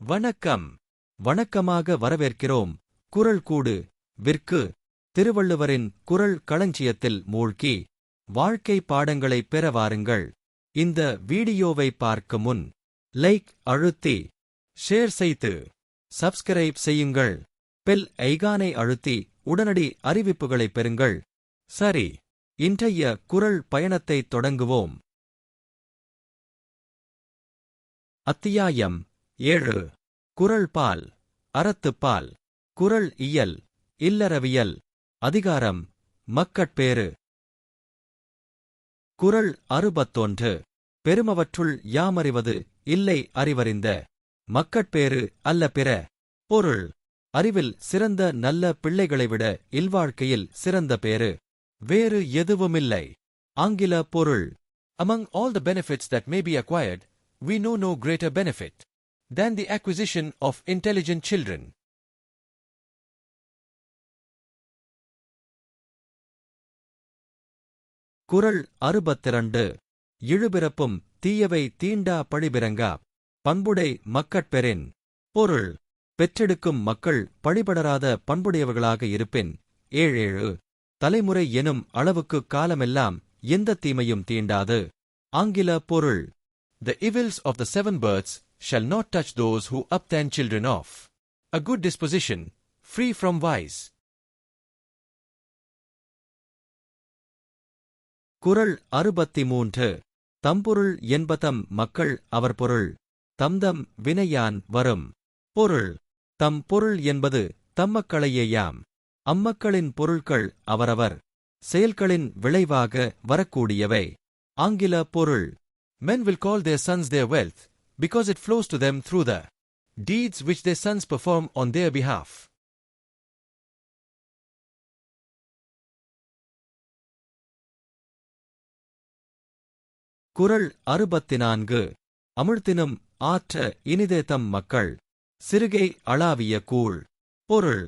வணக்கம். வணக்கமாக வரவேற்கிறோம். குறள் கூடு விற்கு திருவள்ளுவரின் குறள் களஞ்சியத்தில் மூழ்கி வாழ்க்கை பாடங்களை பெற வாருங்கள். இந்த வீடியோவை பார்க்க முன் லைக் அழுத்தி ஷேர் செய்து சப்ஸ்கிரைப் செய்யுங்கள். பெல் ஐகானை அழுத்தி உடனடி அறிவிப்புகளை பெறுங்கள். சரி, இன்றைய குறள் பயணத்தை தொடங்குவோம். அத்தியாயம் 7. குறள்பால் அறத்துப்பால். குறள் இயல் இல்லறவியல். அதிகாரம் மக்கட்பேறு. குறள் 61. பெருமவற்றுள் யாமறிவது இல்லை அறிவறிந்த மக்கட்பேறு அல்ல பிற. பொருள்: அறிவில் சிறந்த நல்ல பிள்ளைகளைவிட இல்வாழ்க்கையில் சிறந்த பேறு வேறு எதுவுமில்லை. ஆங்கில பொருள்: Among all the benefits that may be acquired, we know no greater benefit than the acquisition of intelligent children. குறள் 62. இழுபிறப்பும் தீயவை தீண்டா பழிபிறங்கா பண்புடை மக்கட்பெறின். பொருள்: பெற்றெடுக்கும் மக்கள் பழிபடராத பண்புடையவர்களாக இருப்பின் 7 தலைமுறை எனும் அளவுக்குக் காலமெல்லாம் எந்த தீமையும் தீண்டாது. ஆங்கில பொருள்: The evils of the 7 births shall not touch those who uptend children of a good disposition, free from vice. குறள் 63. தம்பொருள் என்பதம் மக்கள் அவர் பொருள் தம்தம் வினையான் வரும். பொருள்: தம் பொருள் என்பது தம்மக்களையேயாம். அம்மக்களின் பொருள்கள் அவரவர் செயல்களின் விளைவாக வரக்கூடியவை. ஆங்கில பொருள்: Men will call their sons their wealth, because it flows to them through the deeds which their sons perform on their behalf. குறள் 64. அமிழ்தினும் ஆற்ற இனிதேதம் மக்கள் சிறுகை அளாவிய கூழ். பொருள்: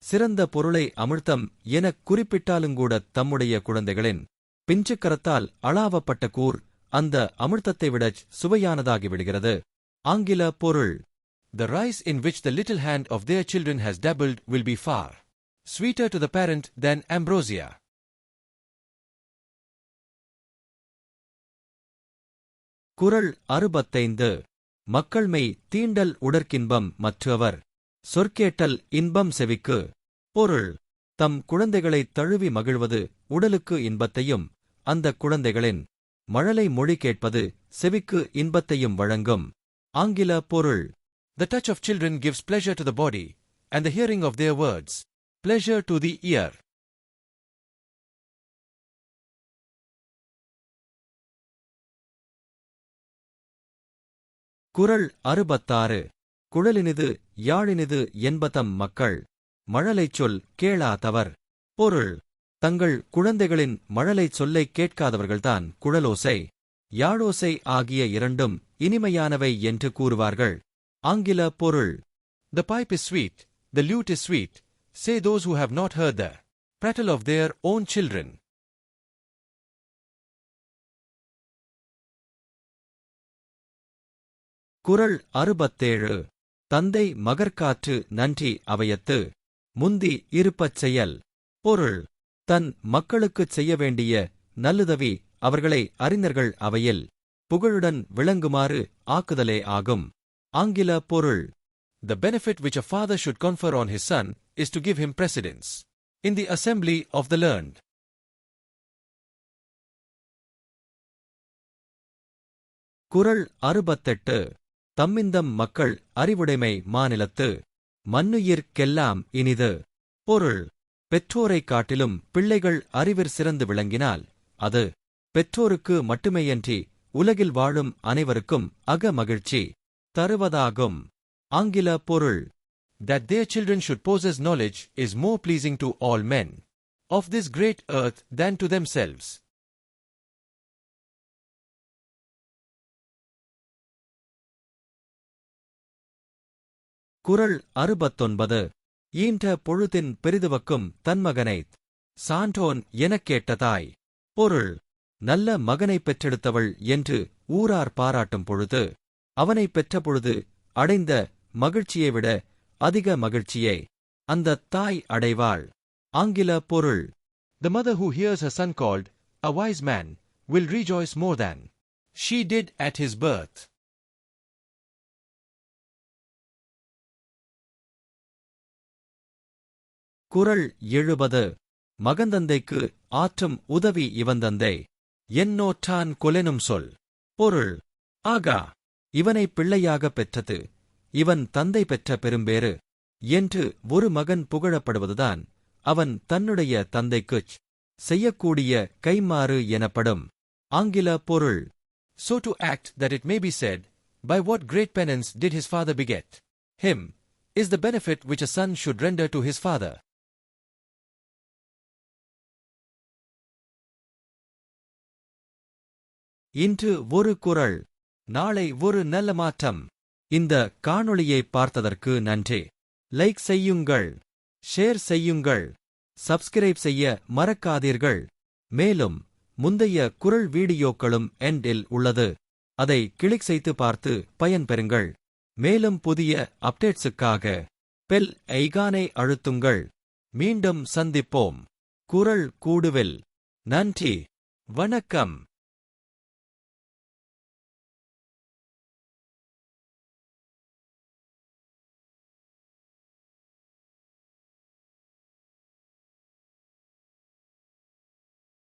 சிறந்த பொருளை அமிழ்தம் எனக் குறிப்பிட்டாலுங்கூடத் தம்முடைய குழந்தைகளின் பிஞ்சுக்கரத்தால் அளாவப்பட்ட கூர் அந்த அமிழ்தத்தை விடச் சுவையானதாகிவிடுகிறது. ஆங்கில பொருள்: The rice in which the little hand of their children has dabbled will be far sweeter to the parent than ambrosia. குறள் 65. மக்கள்மெய் தீண்டல் உடற்கின்பம் மற்றவர் சொற்கேட்டல் இன்பம் செவிக்கு. பொருள்: தம் குழந்தைகளைத் தழுவி மகிழ்வது உடலுக்கு இன்பத்தையும் அந்தக் குழந்தைகளின் மழலை மொழி கேட்பது செவிக்கு இன்பத்தையும் வழங்கும். ஆங்கில பொருள்: The touch of children gives pleasure to the body, and the hearing of their words pleasure to the ear. குறள் 66. குழலினிது யாழினிது என்பதம் மக்கள் மழலைச் சொல் கேளாதவர். பொருள்: தங்கள் குழந்தைகளின் மழலைச் சொல்லைக் கேட்காதவர்கள்தான் குழலோசை யாழோசை ஆகிய இரண்டும் இனிமையானவை என்று கூறுவார்கள். ஆங்கில பொருள்: The pipe is sweet, the lute is sweet, say those who have not heard the prattle of their own children. குறள் 67. தந்தை மகற்காற்று நன்றி அவையத்து முந்தி இருப்பச் செயல். பொருள்: தன் மக்களுக்குச் செய்ய வேண்டிய நல்லுதவி அவர்களை அறிஞர்கள் அவையில் புகழுடன் விளங்குமாறு ஆக்குதலே ஆகும். ஆங்கில பொருள்: The benefit which a father should confer on his son is to give him precedence in the assembly of the learned. குறள் 68. தம்மிந்தம் மக்கள் அறிவுடைமை மாநிலத்து மன்னுயிர்க்கெல்லாம் இனிது. பொருள்: பெற்றோரைக் காட்டிலும் பிள்ளைகள் அறிவிற் சிறந்து விளங்கினால் அது பெற்றோருக்கு மட்டுமேயன்றி உலகில் வாழும் அனைவருக்கும் அக மகிழ்ச்சி தருவதாகும். ஆங்கில பொருள்: That their children should possess knowledge is more pleasing to all men of this great earth than to themselves. குறள் 69. ஈன்ற பொழுதின் பெரிதுவக்கும் தன்மகனைத் சான்றோன் எனக் கேட்ட தாய். பொருள்: நல்ல மகனைப் பெற்றெடுத்தவள் என்று ஊரார் பாராட்டும் பொழுது அவனைப் பெற்றபொழுது அடைந்த மகிழ்ச்சியை விட அதிக மகிழ்ச்சியை அந்தத் தாய் அடைவாள். ஆங்கில பொருள். The mother who hears her son called a wise man will rejoice more than she did at his birth. குறள் 70. மகந்தந்தைக்கு ஆற்றும் உதவி இவந்தந்தை என்னோற்றான் கொலெனும் சொல். பொருள். ஆகா, இவனைப் பிள்ளையாகப் பெற்றது இவன் தந்தை பெற்ற பெரும்பேறு என்று ஒரு மகன் புகழப்படுவதுதான் அவன் தன்னுடைய தந்தைக்குச் செய்யக்கூடிய கைம்மாறு எனப்படும். ஆங்கில பொருள். So to act that it may be said, by what great penance did his father beget him, is the benefit which a son should render to his father. இன்று ஒரு குறள், நாளை ஒரு நல்ல மாற்றம். இந்த காணொளியை பார்த்ததற்கு நன்றி. லைக் செய்யுங்கள், ஷேர் செய்யுங்கள், சப்ஸ்கிரைப் செய்ய மறக்காதீர்கள். மேலும் முந்தைய குறள் வீடியோக்களும் எண்டில் உள்ளது. அதை கிளிக் செய்து பார்த்து பயன்பெறுங்கள். மேலும் புதிய அப்டேட்ஸுக்காக பெல் ஐகானை அழுத்துங்கள். மீண்டும் சந்திப்போம். குறள் கூடுவில். நன்றி. வணக்கம்.